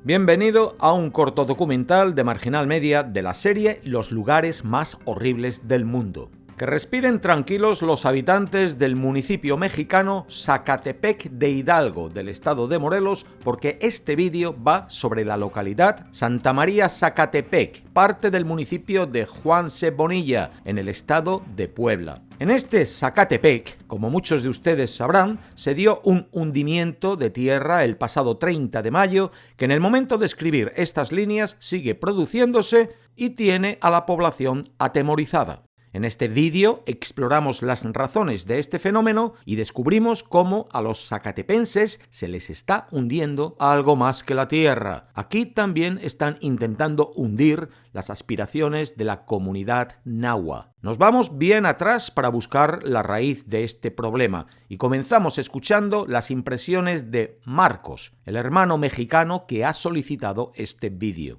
Bienvenido a un corto documental de Marginal Media de la serie Los lugares más horribles del mundo. Que respiren tranquilos los habitantes del municipio mexicano Zacatepec de Hidalgo, del estado de Morelos, porque este vídeo va sobre la localidad Santa María Zacatepec, parte del municipio de Juan C. Bonilla, en el estado de Puebla. En este Zacatepec, como muchos de ustedes sabrán, se dio un hundimiento de tierra el pasado 30 de mayo, que en el momento de escribir estas líneas sigue produciéndose y tiene a la población atemorizada. En este vídeo exploramos las razones de este fenómeno y descubrimos cómo a los zacatepenses se les está hundiendo algo más que la tierra. Aquí también están intentando hundir las aspiraciones de la comunidad nahua. Nos vamos bien atrás para buscar la raíz de este problema y comenzamos escuchando las impresiones de Marcos, el hermano mexicano que ha solicitado este vídeo.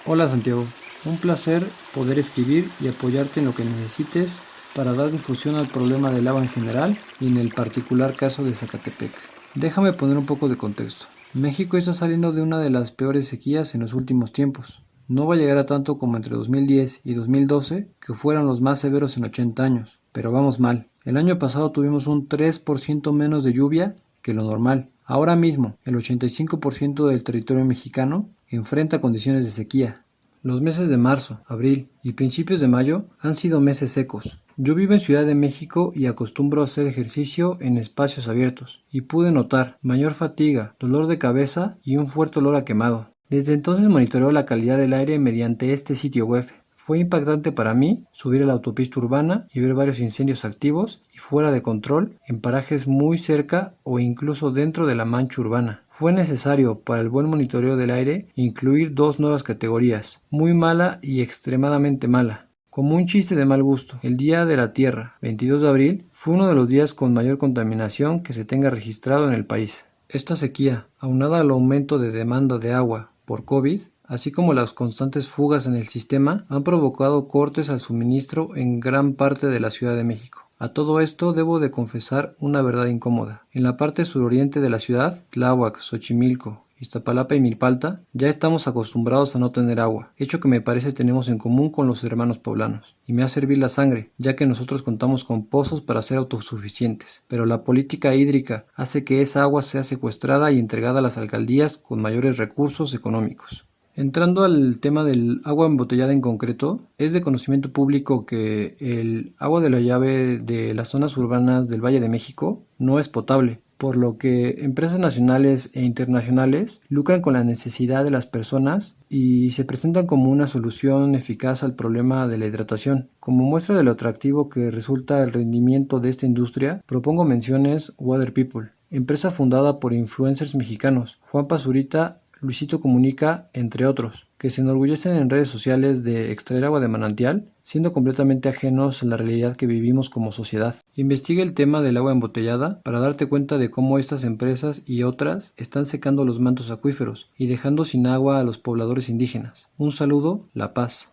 Hola Santiago, un placer poder escribir y apoyarte en lo que necesites para dar difusión al problema del agua en general y en el particular caso de Zacatepec. Déjame poner un poco de contexto. México está saliendo de una de las peores sequías en los últimos tiempos. No va a llegar a tanto como entre 2010 y 2012, que fueron los más severos en 80 años, pero vamos mal. El año pasado tuvimos un 3% menos de lluvia que lo normal. Ahora mismo, el 85% del territorio mexicano enfrenta condiciones de sequía. Los meses de marzo, abril y principios de mayo han sido meses secos. Yo vivo en Ciudad de México y acostumbro a hacer ejercicio en espacios abiertos, y pude notar mayor fatiga, dolor de cabeza y un fuerte olor a quemado. Desde entonces monitoreo la calidad del aire mediante este sitio web. Fue impactante para mí subir a la autopista urbana y ver varios incendios activos y fuera de control en parajes muy cerca o incluso dentro de la mancha urbana. Fue necesario para el buen monitoreo del aire incluir dos nuevas categorías, muy mala y extremadamente mala. Como un chiste de mal gusto, el Día de la Tierra, 22 de abril, fue uno de los días con mayor contaminación que se tenga registrado en el país. Esta sequía, aunada al aumento de demanda de agua por COVID, así como las constantes fugas en el sistema, han provocado cortes al suministro en gran parte de la Ciudad de México. A todo esto debo de confesar una verdad incómoda. En la parte suroriente de la ciudad, Tláhuac, Xochimilco, Iztapalapa y Milpalta, ya estamos acostumbrados a no tener agua, hecho que me parece tenemos en común con los hermanos poblanos, y me hace hervir la sangre, ya que nosotros contamos con pozos para ser autosuficientes, pero la política hídrica hace que esa agua sea secuestrada y entregada a las alcaldías con mayores recursos económicos. Entrando al tema del agua embotellada en concreto, es de conocimiento público que el agua de la llave de las zonas urbanas del Valle de México no es potable, por lo que empresas nacionales e internacionales lucran con la necesidad de las personas y se presentan como una solución eficaz al problema de la hidratación. Como muestra de lo atractivo que resulta el rendimiento de esta industria, propongo menciones Water People, empresa fundada por influencers mexicanos, Juan Pazurita, Luisito Comunica, entre otros, que se enorgullecen en redes sociales de extraer agua de manantial, siendo completamente ajenos a la realidad que vivimos como sociedad. Investiga el tema del agua embotellada para darte cuenta de cómo estas empresas y otras están secando los mantos acuíferos y dejando sin agua a los pobladores indígenas. Un saludo, La Paz.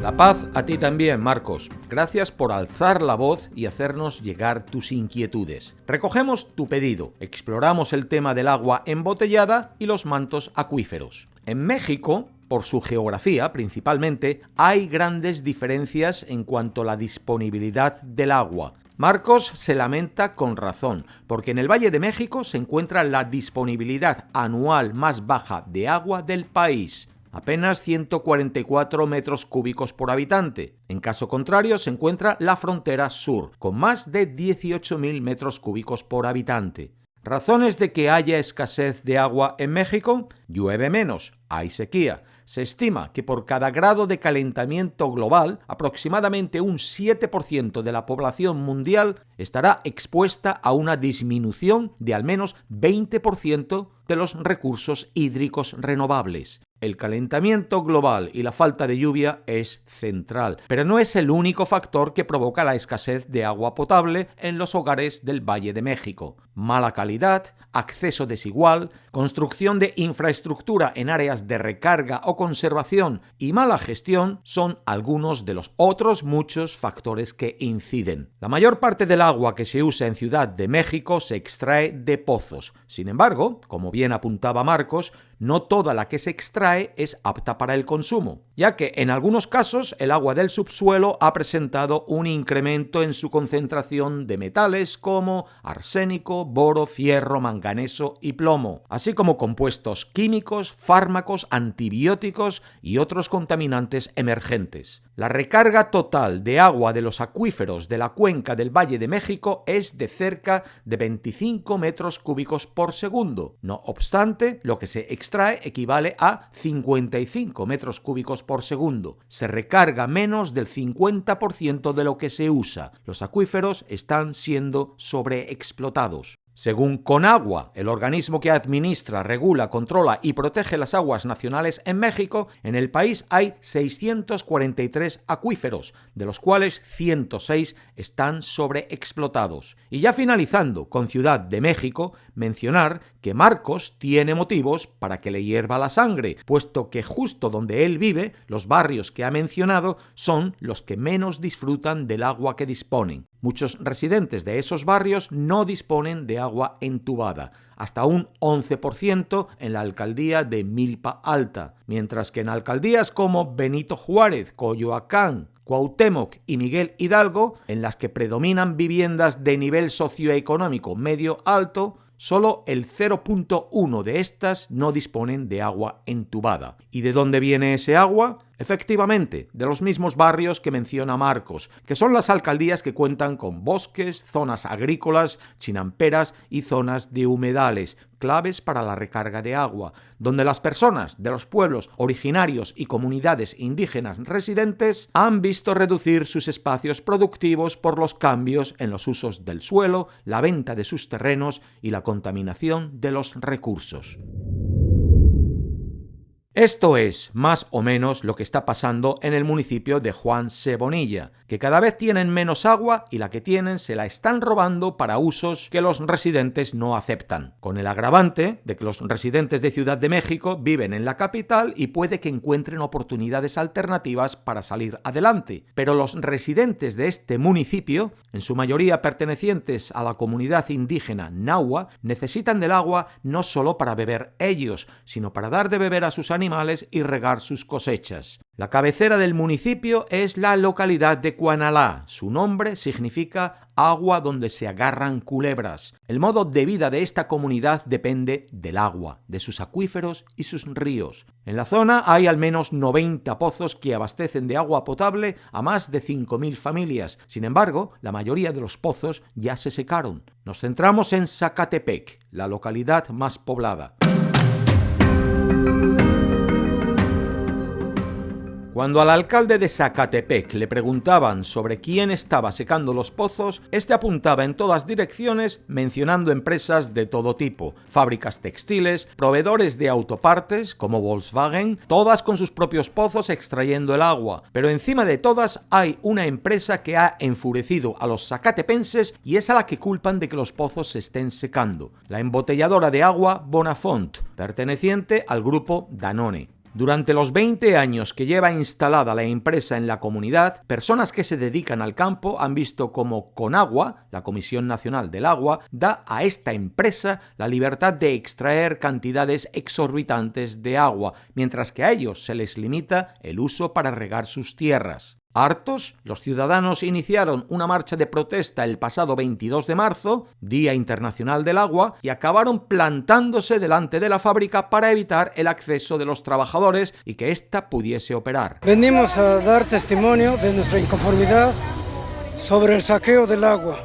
La paz a ti también, Marcos. Gracias por alzar la voz y hacernos llegar tus inquietudes. Recogemos tu pedido, exploramos el tema del agua embotellada y los mantos acuíferos. En México, por su geografía principalmente, hay grandes diferencias en cuanto a la disponibilidad del agua. Marcos se lamenta con razón, porque en el Valle de México se encuentra la disponibilidad anual más baja de agua del país. Apenas 144 metros cúbicos por habitante. En caso contrario, se encuentra la frontera sur, con más de 18.000 metros cúbicos por habitante. ¿Razones de que haya escasez de agua en México? Llueve menos, hay sequía. Se estima que por cada grado de calentamiento global, aproximadamente un 7% de la población mundial estará expuesta a una disminución de al menos 20% de los recursos hídricos renovables. El calentamiento global y la falta de lluvia es central, pero no es el único factor que provoca la escasez de agua potable en los hogares del Valle de México. Mala calidad, acceso desigual, construcción de infraestructura en áreas de recarga o conservación y mala gestión son algunos de los otros muchos factores que inciden. La mayor parte del agua que se usa en Ciudad de México se extrae de pozos. Sin embargo, como bien apuntaba Marcos, no toda la que se extrae es apta para el consumo, ya que en algunos casos el agua del subsuelo ha presentado un incremento en su concentración de metales como arsénico, boro, fierro, manganeso y plomo, así como compuestos químicos, fármacos, antibióticos y otros contaminantes emergentes. La recarga total de agua de los acuíferos de la cuenca del Valle de México es de cerca de 25 metros cúbicos por segundo. No obstante, lo que se extrae equivale a 55 metros cúbicos por segundo. Se recarga menos del 50% de lo que se usa. Los acuíferos están siendo sobreexplotados. Según Conagua, el organismo que administra, regula, controla y protege las aguas nacionales en México, en el país hay 643 acuíferos, de los cuales 106 están sobreexplotados. Y ya finalizando con Ciudad de México, mencionar que Marcos tiene motivos para que le hierva la sangre, puesto que justo donde él vive, los barrios que ha mencionado son los que menos disfrutan del agua que disponen. Muchos residentes de esos barrios no disponen de agua entubada, hasta un 11% en la alcaldía de Milpa Alta, mientras que en alcaldías como Benito Juárez, Coyoacán, Cuauhtémoc y Miguel Hidalgo, en las que predominan viviendas de nivel socioeconómico medio-alto, solo el 0.1 de estas no disponen de agua entubada. ¿Y de dónde viene ese agua? Efectivamente, de los mismos barrios que menciona Marcos, que son las alcaldías que cuentan con bosques, zonas agrícolas, chinamperas y zonas de humedales, claves para la recarga de agua, donde las personas de los pueblos originarios y comunidades indígenas residentes han visto reducir sus espacios productivos por los cambios en los usos del suelo, la venta de sus terrenos y la contaminación de los recursos. Esto es, más o menos, lo que está pasando en el municipio de Juan Cebonilla, que cada vez tienen menos agua y la que tienen se la están robando para usos que los residentes no aceptan, con el agravante de que los residentes de Ciudad de México viven en la capital y puede que encuentren oportunidades alternativas para salir adelante, pero los residentes de este municipio, en su mayoría pertenecientes a la comunidad indígena Nahua, necesitan del agua no solo para beber ellos, sino para dar de beber a sus animales y regar sus cosechas. La cabecera del municipio es la localidad de Cuanalá. Su nombre significa agua donde se agarran culebras. El modo de vida de esta comunidad depende del agua, de sus acuíferos y sus ríos. En la zona hay al menos 90 pozos que abastecen de agua potable a más de 5.000 familias. Sin embargo, la mayoría de los pozos ya se secaron. Nos centramos en Zacatepec, la localidad más poblada. Cuando al alcalde de Zacatepec le preguntaban sobre quién estaba secando los pozos, este apuntaba en todas direcciones mencionando empresas de todo tipo, fábricas textiles, proveedores de autopartes como Volkswagen, todas con sus propios pozos extrayendo el agua. Pero encima de todas hay una empresa que ha enfurecido a los zacatepenses y es a la que culpan de que los pozos se estén secando, la embotelladora de agua Bonafont, perteneciente al grupo Danone. Durante los 20 años que lleva instalada la empresa en la comunidad, personas que se dedican al campo han visto cómo Conagua, la Comisión Nacional del Agua, da a esta empresa la libertad de extraer cantidades exorbitantes de agua, mientras que a ellos se les limita el uso para regar sus tierras. Hartos, los ciudadanos iniciaron una marcha de protesta el pasado 22 de marzo, Día Internacional del Agua, y acabaron plantándose delante de la fábrica para evitar el acceso de los trabajadores y que ésta pudiese operar. Venimos a dar testimonio de nuestra inconformidad sobre el saqueo del agua.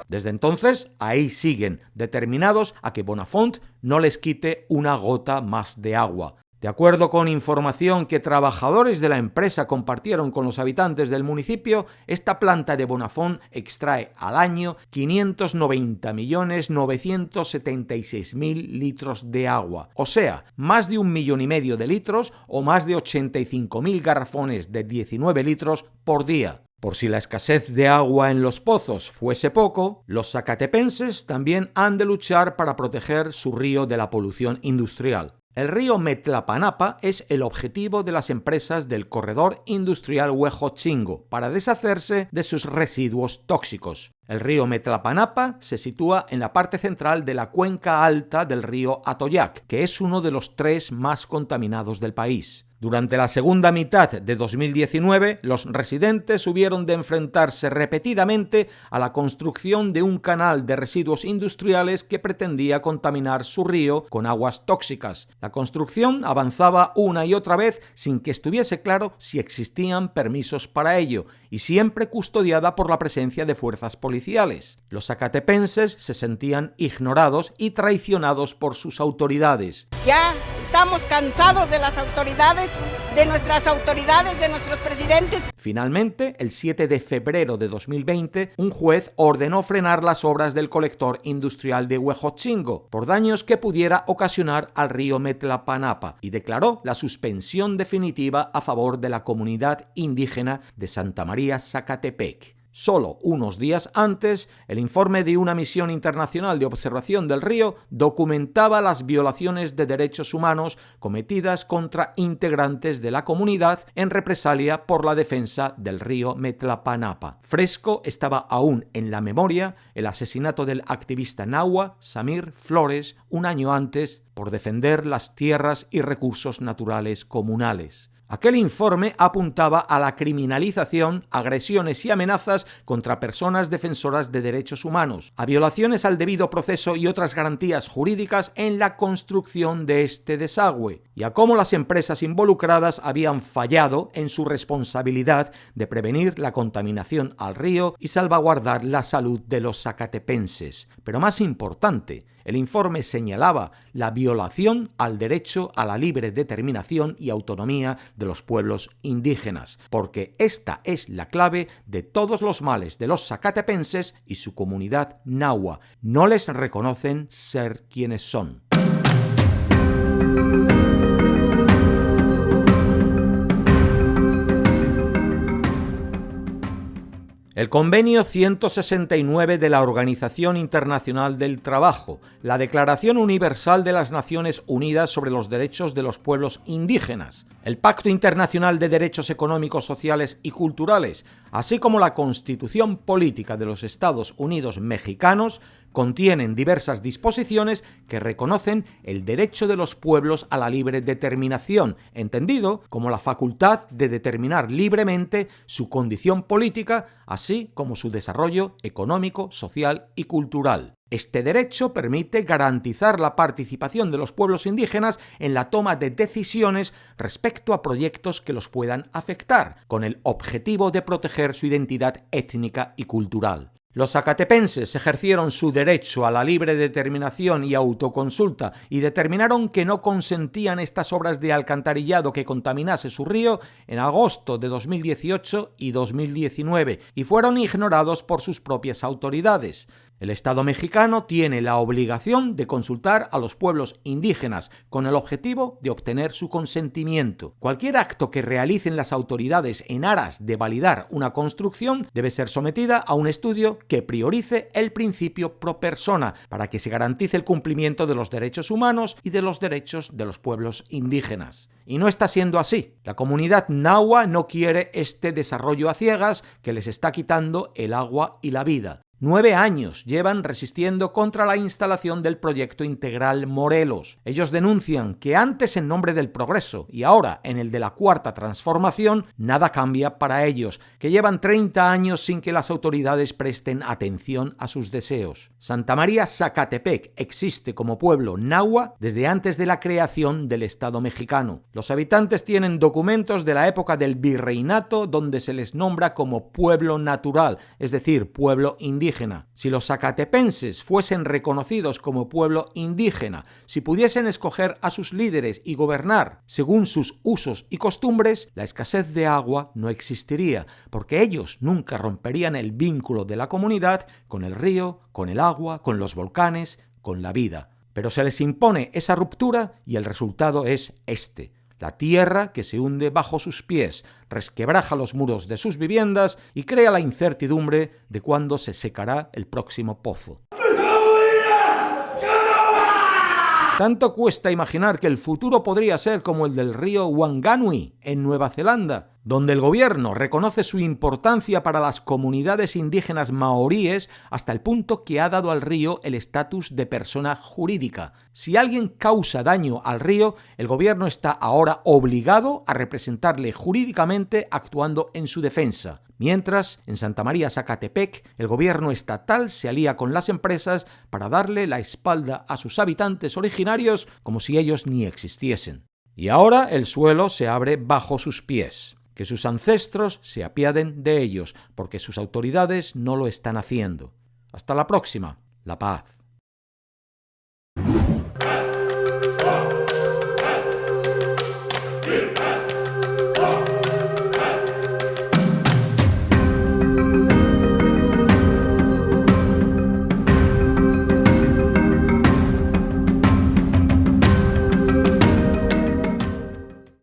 Desde entonces, ahí siguen, determinados a que Bonafont no les quite una gota más de agua. De acuerdo con información que trabajadores de la empresa compartieron con los habitantes del municipio, esta planta de Bonafont extrae al año 590.976.000 litros de agua, o sea, más de 1,5 millones de litros o más de 85.000 garrafones de 19 litros por día. Por si la escasez de agua en los pozos fuese poco, los zacatepenses también han de luchar para proteger su río de la polución industrial. El río Metlapanapa es el objetivo de las empresas del corredor industrial Huejotzingo para deshacerse de sus residuos tóxicos. El río Metlapanapa se sitúa en la parte central de la cuenca alta del río Atoyac, que es uno de los 3 más contaminados del país. Durante la segunda mitad de 2019, los residentes hubieron de enfrentarse repetidamente a la construcción de un canal de residuos industriales que pretendía contaminar su río con aguas tóxicas. La construcción avanzaba una y otra vez sin que estuviese claro si existían permisos para ello, y siempre custodiada por la presencia de fuerzas policiales. Los zacatepenses se sentían ignorados y traicionados por sus autoridades. Ya estamos cansados de las autoridades, de nuestras autoridades, de nuestros presidentes. Finalmente, el 7 de febrero de 2020, un juez ordenó frenar las obras del colector industrial de Huejotzingo por daños que pudiera ocasionar al río Metlapanapa y declaró la suspensión definitiva a favor de la comunidad indígena de Santa María Zacatepec. Solo unos días antes, el informe de una misión internacional de observación del río documentaba las violaciones de derechos humanos cometidas contra integrantes de la comunidad en represalia por la defensa del río Metlapanapa. Fresco estaba aún en la memoria el asesinato del activista nahua Samir Flores un año antes por defender las tierras y recursos naturales comunales. Aquel informe apuntaba a la criminalización, agresiones y amenazas contra personas defensoras de derechos humanos, a violaciones al debido proceso y otras garantías jurídicas en la construcción de este desagüe, y a cómo las empresas involucradas habían fallado en su responsabilidad de prevenir la contaminación al río y salvaguardar la salud de los zacatepenses. Pero más importante, el informe señalaba la violación al derecho a la libre determinación y autonomía de los pueblos indígenas, porque esta es la clave de todos los males de los zacatepenses y su comunidad nahua. No les reconocen ser quienes son. El Convenio 169 de la Organización Internacional del Trabajo, la Declaración Universal de las Naciones Unidas sobre los Derechos de los Pueblos Indígenas, el Pacto Internacional de Derechos Económicos, Sociales y Culturales, así como la Constitución Política de los Estados Unidos Mexicanos, contienen diversas disposiciones que reconocen el derecho de los pueblos a la libre determinación, entendido como la facultad de determinar libremente su condición política, así como su desarrollo económico, social y cultural. Este derecho permite garantizar la participación de los pueblos indígenas en la toma de decisiones respecto a proyectos que los puedan afectar, con el objetivo de proteger su identidad étnica y cultural. Los zacatepenses ejercieron su derecho a la libre determinación y autoconsulta y determinaron que no consentían estas obras de alcantarillado que contaminase su río en agosto de 2018 y 2019 y fueron ignorados por sus propias autoridades. El Estado mexicano tiene la obligación de consultar a los pueblos indígenas con el objetivo de obtener su consentimiento. Cualquier acto que realicen las autoridades en aras de validar una construcción debe ser sometida a un estudio que priorice el principio pro persona para que se garantice el cumplimiento de los derechos humanos y de los derechos de los pueblos indígenas. Y no está siendo así. La comunidad nahua no quiere este desarrollo a ciegas que les está quitando el agua y la vida. 9 años llevan resistiendo contra la instalación del proyecto integral Morelos. Ellos denuncian que antes en nombre del progreso y ahora en el de la cuarta transformación, nada cambia para ellos, que llevan 30 años sin que las autoridades presten atención a sus deseos. Santa María Zacatepec existe como pueblo nahua desde antes de la creación del Estado mexicano. Los habitantes tienen documentos de la época del virreinato donde se les nombra como pueblo natural, es decir, pueblo indígena. indígena, si los zacatepenses fuesen reconocidos como pueblo indígena, si pudiesen escoger a sus líderes y gobernar según sus usos y costumbres, la escasez de agua no existiría, porque ellos nunca romperían el vínculo de la comunidad con el río, con el agua, con los volcanes, con la vida. Pero se les impone esa ruptura y el resultado es este: la tierra que se hunde bajo sus pies, resquebraja los muros de sus viviendas y crea la incertidumbre de cuándo se secará el próximo pozo. Tanto cuesta imaginar que el futuro podría ser como el del río Wanganui, en Nueva Zelanda, donde el gobierno reconoce su importancia para las comunidades indígenas maoríes hasta el punto que ha dado al río el estatus de persona jurídica. Si alguien causa daño al río, el gobierno está ahora obligado a representarle jurídicamente actuando en su defensa. Mientras, en Santa María Zacatepec, el gobierno estatal se alía con las empresas para darle la espalda a sus habitantes originarios como si ellos ni existiesen. Y ahora el suelo se abre bajo sus pies. Que sus ancestros se apiaden de ellos, porque sus autoridades no lo están haciendo. Hasta la próxima. La paz.